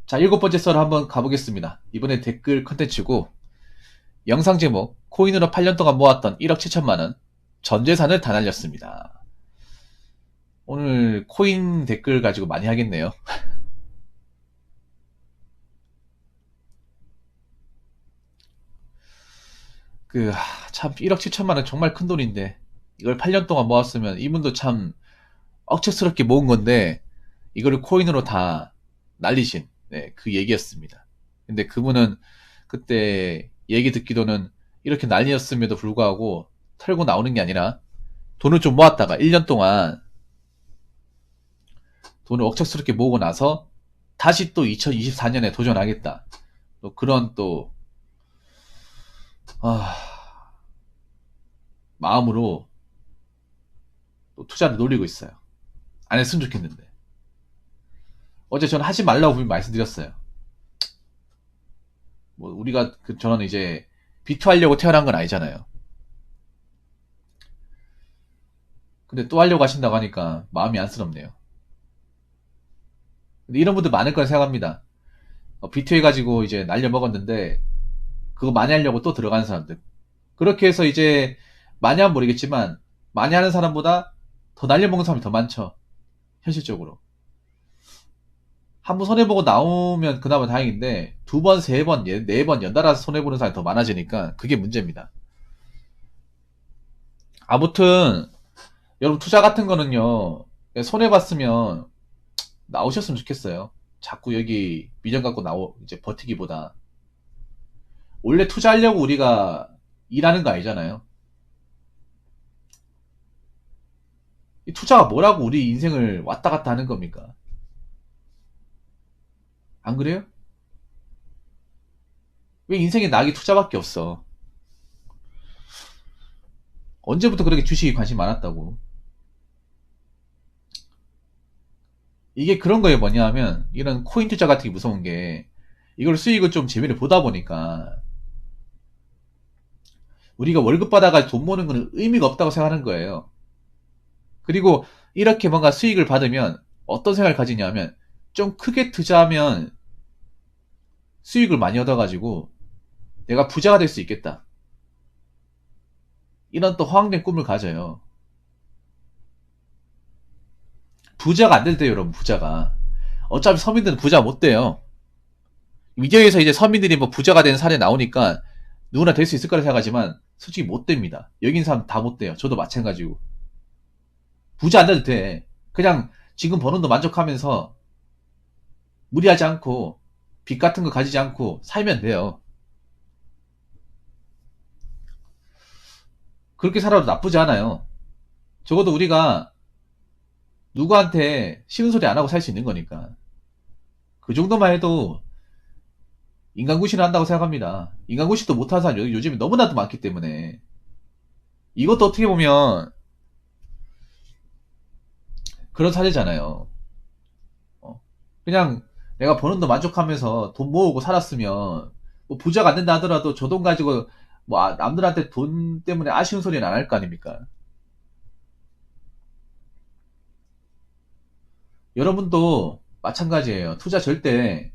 자, 7번째 썰 한번 가보겠습니다. 이번에 댓글 컨텐츠고, 영상 제목, 코인으로 8년 동안 모았던 1억 7천만 원, 전 재산을 다 날렸습니다. 오늘 코인 댓글 가지고 많이 하겠네요. 참, 1억 7천만 원 정말 큰 돈인데, 이걸 8년 동안 모았으면 이분도 참 억척스럽게 모은 건데, 이거를 코인으로 다 날리신, 네, 그 얘기였습니다. 근데 그분은 그때 얘기 듣기로는 이렇게 난리였음에도 불구하고 털고 나오는 게 아니라 돈을 좀 모았다가 1년 동안 돈을 억척스럽게 모으고 나서 다시 또 2024년에 도전하겠다. 또 그런 또, 마음으로 또 투자를 놀리고 있어요. 안 했으면 좋겠는데. 어제 저는 하지 말라고 분명히 말씀드렸어요. 뭐 우리가 저는 이제 비투하려고 태어난 건 아니잖아요. 근데 또 하려고 하신다고 하니까 마음이 안쓰럽네요. 근데 이런 분들 많을 거라 생각합니다. 비투해가지고 이제 날려 먹었는데 그거 많이 하려고 또 들어가는 사람들. 그렇게 해서 이제 많이 하면 모르겠지만 많이 하는 사람보다 더 날려 먹는 사람이 더 많죠. 현실적으로. 한 번 손해보고 나오면 그나마 다행인데 두 번, 세 번, 네 번 연달아서 손해보는 사람이 더 많아지니까 그게 문제입니다. 아무튼 여러분 투자 같은 거는요, 손해봤으면 나오셨으면 좋겠어요. 자꾸 여기 미련 갖고 이제 버티기보다. 원래 투자하려고 우리가 일하는 거 아니잖아요. 이 투자가 뭐라고 우리 인생을 왔다 갔다 하는 겁니까? 안 그래요? 왜 인생에 낙이 투자밖에 없어? 언제부터 그렇게 주식에 관심이 많았다고? 이게 그런 거에 뭐냐 하면, 이런 코인 투자 같은 게 무서운 게, 이걸 수익을 좀 재미를 보다 보니까, 우리가 월급 받아가지고 돈 모으는 거는 의미가 없다고 생각하는 거예요. 그리고 이렇게 뭔가 수익을 받으면 어떤 생각을 가지냐면, 좀 크게 투자하면 수익을 많이 얻어가지고 내가 부자가 될 수 있겠다. 이런 또 허황된 꿈을 가져요. 부자가 안 될 때요, 여러분, 부자가. 어차피 서민들은 부자 못 돼요. 미디어에서 이제 서민들이 뭐 부자가 된 사례 나오니까 누구나 될 수 있을 거라 생각하지만 솔직히 못 됩니다. 여기 있는 사람 다 못 돼요. 저도 마찬가지고. 부자 안 돼도 돼. 그냥 지금 버는 돈 만족하면서 무리하지 않고 빚 같은 거 가지지 않고 살면 돼요. 그렇게 살아도 나쁘지 않아요. 적어도 우리가 누구한테 싫은 소리 안 하고 살 수 있는 거니까. 그 정도만 해도 인간구실을 한다고 생각합니다. 인간구실도 못하는 사람 요즘에 너무나도 많기 때문에. 이것도 어떻게 보면 그런 사례잖아요. 그냥 내가 버는 돈 만족하면서 돈 모으고 살았으면 뭐 부자가 안 된다 하더라도 저 돈 가지고 뭐 남들한테 돈 때문에 아쉬운 소리는 안 할 거 아닙니까? 여러분도 마찬가지예요. 투자 절대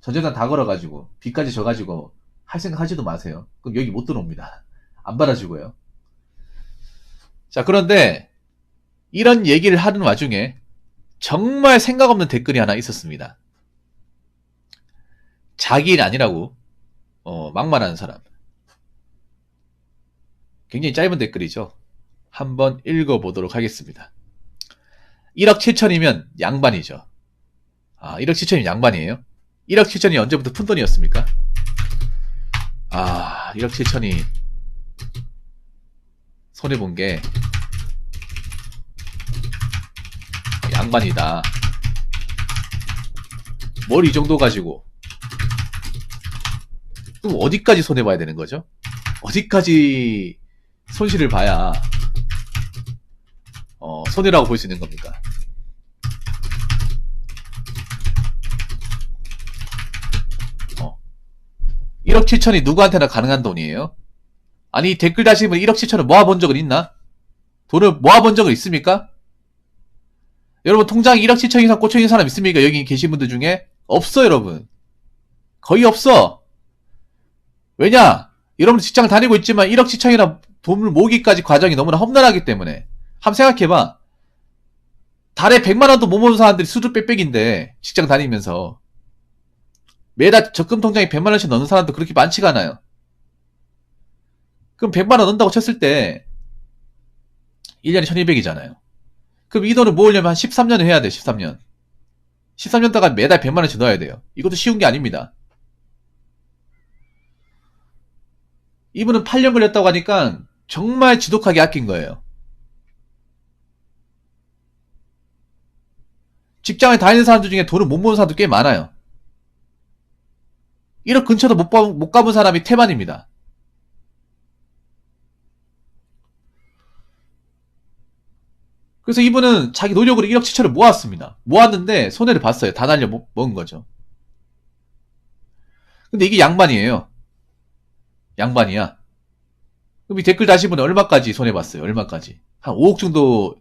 전재산 다 걸어가지고 빚까지 져가지고 할 생각 하지도 마세요. 그럼 여기 못 들어옵니다. 안 받아주고요. 자, 그런데 이런 얘기를 하는 와중에 정말 생각 없는 댓글이 하나 있었습니다. 자기 일 아니라고 막말하는 사람. 굉장히 짧은 댓글이죠. 한번 읽어보도록 하겠습니다. 1억 7천이면 양반이죠. 1억 7천이면 양반이에요? 1억 7천이 언제부터 푼돈이었습니까? 1억 7천이 손해본 게 양반이다. 뭘 이 정도 가지고 또 어디까지 손해봐야 되는 거죠? 어디까지 손실을 봐야 손해라고 볼 수 있는 겁니까? 1억 7천이 누구한테나 가능한 돈이에요? 아니, 댓글 다시는 분 1억 7천을 모아본 적은 있나? 돈을 모아본 적은 있습니까? 여러분 통장에 1억 7천 이상 꽂혀있는 사람 있습니까? 여기 계신 분들 중에? 없어, 여러분. 거의 없어. 왜냐? 여러분 직장 다니고 있지만 1억 시청이나 돈을 모으기까지 과정이 너무나 험난하기 때문에. 한번 생각해봐. 달에 100만원도 못 모은 사람들이 수두 빽빽인데, 직장 다니면서. 매달 적금 통장에 100만원씩 넣는 사람도 그렇게 많지가 않아요. 그럼 100만원 넣는다고 쳤을 때, 1년에 1200이잖아요. 그럼 이 돈을 모으려면 한 13년을 해야 돼, 13년. 13년 동안 매달 100만원씩 넣어야 돼요. 이것도 쉬운 게 아닙니다. 이분은 8년 걸렸다고 하니까 정말 지독하게 아낀 거예요. 직장에 다니는 사람들 중에 돈을 못 모은 사람도 꽤 많아요. 1억 근처도 못 가본 사람이 태반입니다. 그래서 이분은 자기 노력으로 1억 7천을 모았습니다. 모았는데 손해를 봤어요. 다 날려 먹은 거죠. 근데 이게 양반이에요. 양반이야. 그럼 이 댓글 다신 분은 얼마까지 손해봤어요? 얼마까지? 한 5억 정도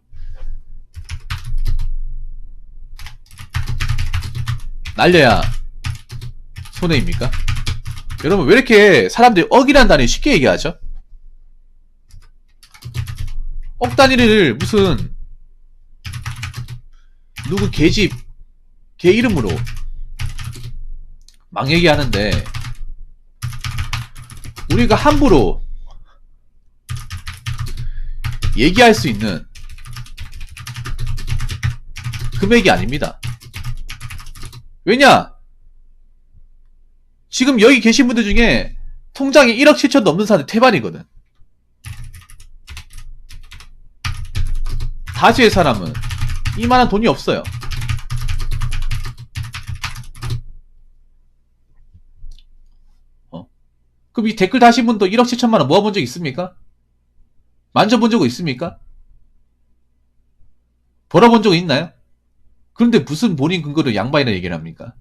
날려야 손해입니까? 여러분 왜 이렇게 사람들이 억이란 단위 쉽게 얘기하죠? 억 단위를 무슨 누구 개집 개 이름으로 막 얘기하는데 우리가 함부로 얘기할 수 있는 금액이 아닙니다. 왜냐? 지금 여기 계신 분들 중에 통장에 1억 7천 넘는 사람들 태반이거든. 다수의 사람은 이만한 돈이 없어요. 그럼 이 댓글 다신 분도 1억 7천만 원 모아본 적 있습니까? 만져본 적 있습니까? 벌어본 적 있나요? 그런데 무슨 본인 근거로 양반이나 얘기를 합니까?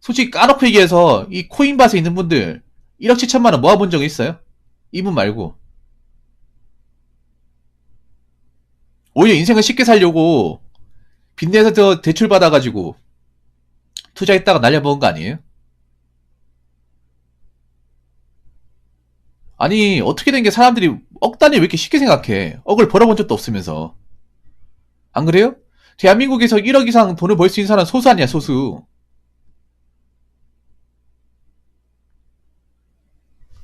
솔직히 까놓고 얘기해서 이 코인밭에 있는 분들 1억 7천만 원 모아본 적 있어요? 이분 말고. 오히려 인생을 쉽게 살려고 빚내서 대출 받아가지고 투자했다가 날려먹은 거 아니에요? 아니 어떻게 된 게 사람들이 억 단위 왜 이렇게 쉽게 생각해? 억을 벌어본 적도 없으면서. 안 그래요? 대한민국에서 1억 이상 돈을 벌 수 있는 사람은 소수 아니야, 소수.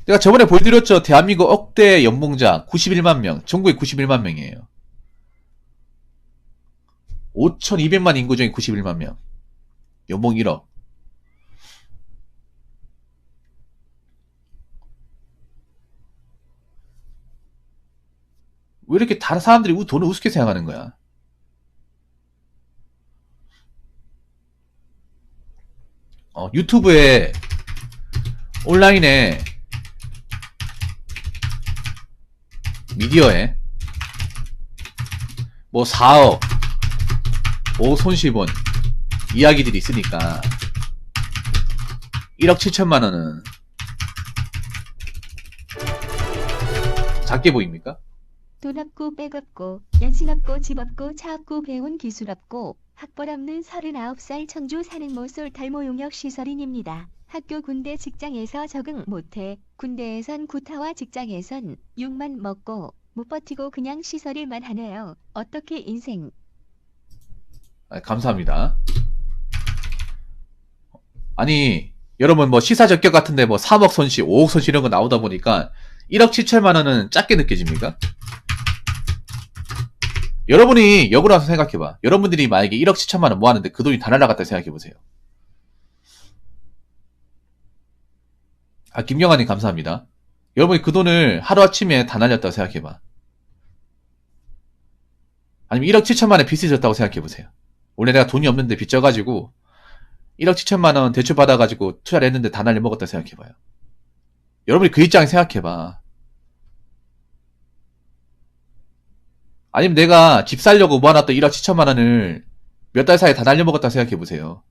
내가 저번에 보여드렸죠. 대한민국 억대 연봉자 91만 명. 전국에 91만 명이에요. 5,200만 인구 중에 91만 명. 연봉 1억. 왜 이렇게 다른 사람들이 돈을 우습게 생각하는 거야? 유튜브에 온라인에 미디어에 뭐 4억 5억 손실본 이야기들이 있으니까 1억 7천만 원은 작게 보입니까? 돈 없고 백 없고 연신 없고 집 없고 차 없고 배운 기술 없고 학벌 없는 39살 청주 사는 모쏠 탈모용역 시설인입니다. 학교 군대 직장에서 적응 못해 군대에선 구타와 직장에선 욕만 먹고 못 버티고 그냥 시설일만 하네요. 어떻게 인생. 감사합니다. 아니 여러분 뭐 시사적격 같은데 뭐 3억 손실 5억 손실 이런 거 나오다 보니까 1억 7천만 원은 작게 느껴집니까? 여러분이 역으로 와서 생각해봐. 여러분들이 만약에 1억 7천만 원 모았는데 그 돈이 다 날아갔다 생각해보세요. 김경아님 감사합니다. 여러분이 그 돈을 하루아침에 다 날렸다고 생각해봐. 아니면 1억 7천만 원에 빚이 졌다고 생각해보세요. 원래 내가 돈이 없는데 빚 져가지고 1억 7천만 원 대출 받아가지고 투자를 했는데 다 날려먹었다 생각해봐요. 여러분이 그 입장에 생각해봐. 아니면 내가 집 살려고 모아놨던 1억 7천만 원을 몇 달 사이에 다 날려먹었다 생각해보세요.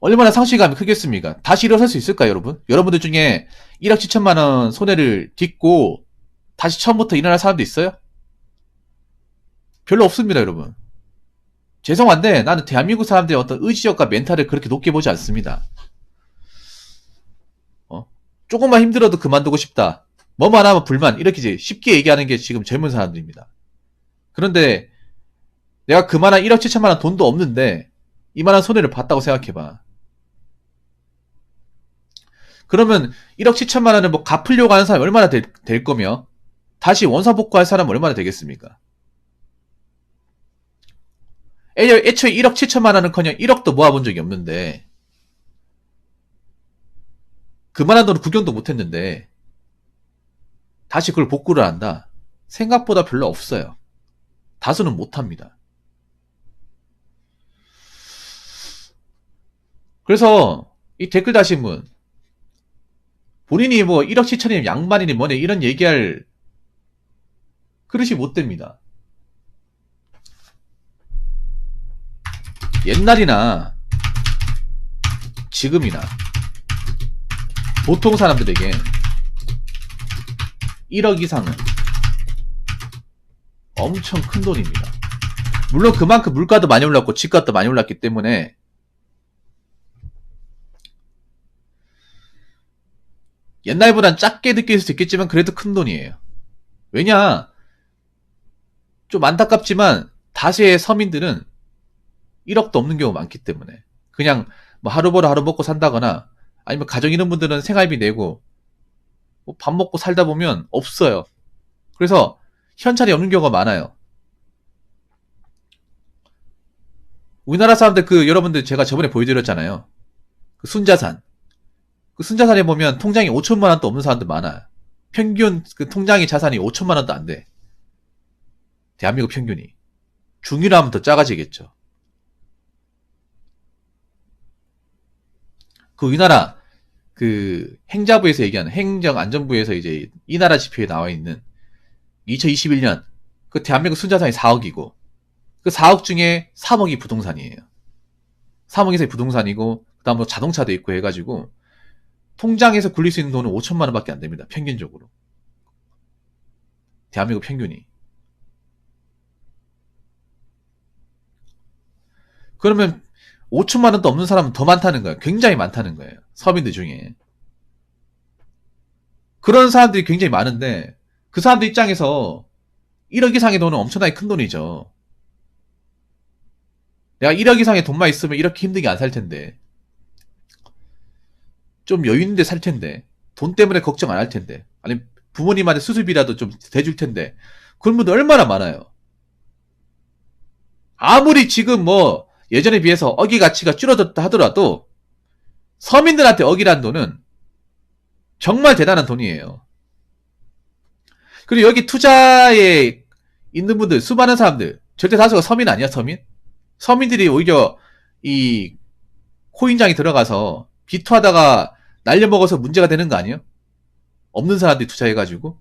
얼마나 상실감이 크겠습니까? 다시 일어설 수 있을까요, 여러분? 여러분들 중에 1억 7천만 원 손해를 딛고 다시 처음부터 일어날 사람도 있어요? 별로 없습니다, 여러분. 죄송한데 나는 대한민국 사람들의 어떤 의지력과 멘탈을 그렇게 높게 보지 않습니다. 조금만 힘들어도 그만두고 싶다. 뭐만 하면 불만. 이렇게 이제 쉽게 얘기하는 게 지금 젊은 사람들입니다. 그런데 내가 그만한 1억 7천만 원 돈도 없는데 이만한 손해를 봤다고 생각해봐. 그러면 1억 7천만 원을 뭐 갚으려고 하는 사람이 얼마나 될 거며 다시 원사복구할 사람은 얼마나 되겠습니까? 애초에 1억 7천만 원은커녕 1억도 모아본 적이 없는데 그만한 돈을 구경도 못했는데 다시 그걸 복구를 한다? 생각보다 별로 없어요. 다수는 못합니다. 그래서 이 댓글 다신 분 본인이 뭐 1억 7천이면 양반이니 뭐니 이런 얘기할 그릇이 못 됩니다. 옛날이나 지금이나 보통 사람들에게 1억 이상은 엄청 큰 돈입니다. 물론 그만큼 물가도 많이 올랐고 집값도 많이 올랐기 때문에 옛날보단 작게 느낄 수 있겠지만 그래도 큰 돈이에요. 왜냐? 좀 안타깝지만 다수의 서민들은 1억도 없는 경우가 많기 때문에 그냥 뭐 하루 벌어 하루 먹고 산다거나 아니면 가정 있는 분들은 생활비 내고 뭐 밥 먹고 살다 보면 없어요. 그래서 현찰이 없는 경우가 많아요. 우리나라 사람들 여러분들 제가 저번에 보여드렸잖아요. 그 순자산. 그 순자산에 보면 통장에 5천만 원도 없는 사람들 많아요. 평균 그 통장의 자산이 5천만 원도 안 돼. 대한민국 평균이. 중위로 하면 더 작아지겠죠. 그 우리나라 그 행자부에서 얘기하는 행정안전부에서 이제 이 나라 지표에 나와 있는 2021년 그 대한민국 순자산이 4억이고 그 4억 중에 3억이 부동산이에요. 3억 이상이 부동산이고 그다음 뭐 자동차도 있고 해가지고 통장에서 굴릴 수 있는 돈은 5천만 원밖에 안 됩니다. 평균적으로. 대한민국 평균이. 그러면 5천만 원도 없는 사람은 더 많다는 거예요. 굉장히 많다는 거예요. 서민들 중에. 그런 사람들이 굉장히 많은데 그 사람들 입장에서 1억 이상의 돈은 엄청나게 큰 돈이죠. 내가 1억 이상의 돈만 있으면 이렇게 힘들게 안 살 텐데. 좀 여유 있는데 살 텐데. 돈 때문에 걱정 안 할 텐데. 아니 부모님한테 수술비라도 좀 대줄 텐데. 그런 분들 얼마나 많아요. 아무리 지금 뭐 예전에 비해서 어기 가치가 줄어들었다 하더라도 서민들한테 어기란 돈은 정말 대단한 돈이에요. 그리고 여기 투자에 있는 분들 수많은 사람들 절대 다수가 서민 아니야 서민? 서민들이 오히려 이 코인장에 들어가서 비투하다가 날려먹어서 문제가 되는 거 아니에요? 없는 사람들이 투자해가지고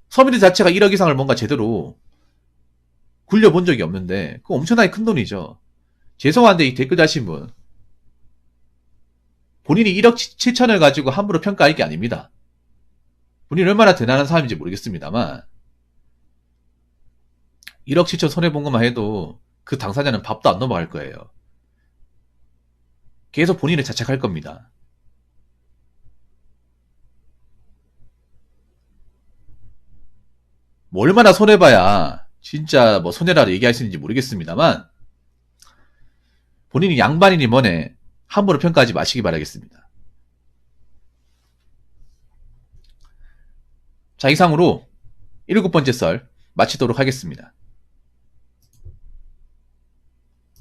서민들 자체가 1억 이상을 뭔가 제대로 굴려본 적이 없는데 그거 엄청나게 큰 돈이죠. 죄송한데 이 댓글 다신 분 본인이 1억 7천을 가지고 함부로 평가할 게 아닙니다. 본인이 얼마나 대단한 사람인지 모르겠습니다만 1억 7천 손해본 것만 해도 그 당사자는 밥도 안 넘어갈 거예요. 계속 본인을 자책할 겁니다. 뭐 얼마나 손해봐야 진짜 뭐 손해라고 얘기할 수 있는지 모르겠습니다만 본인이 양반이니 뭐네 함부로 평가하지 마시기 바라겠습니다. 자, 이상으로 7번째 썰 마치도록 하겠습니다.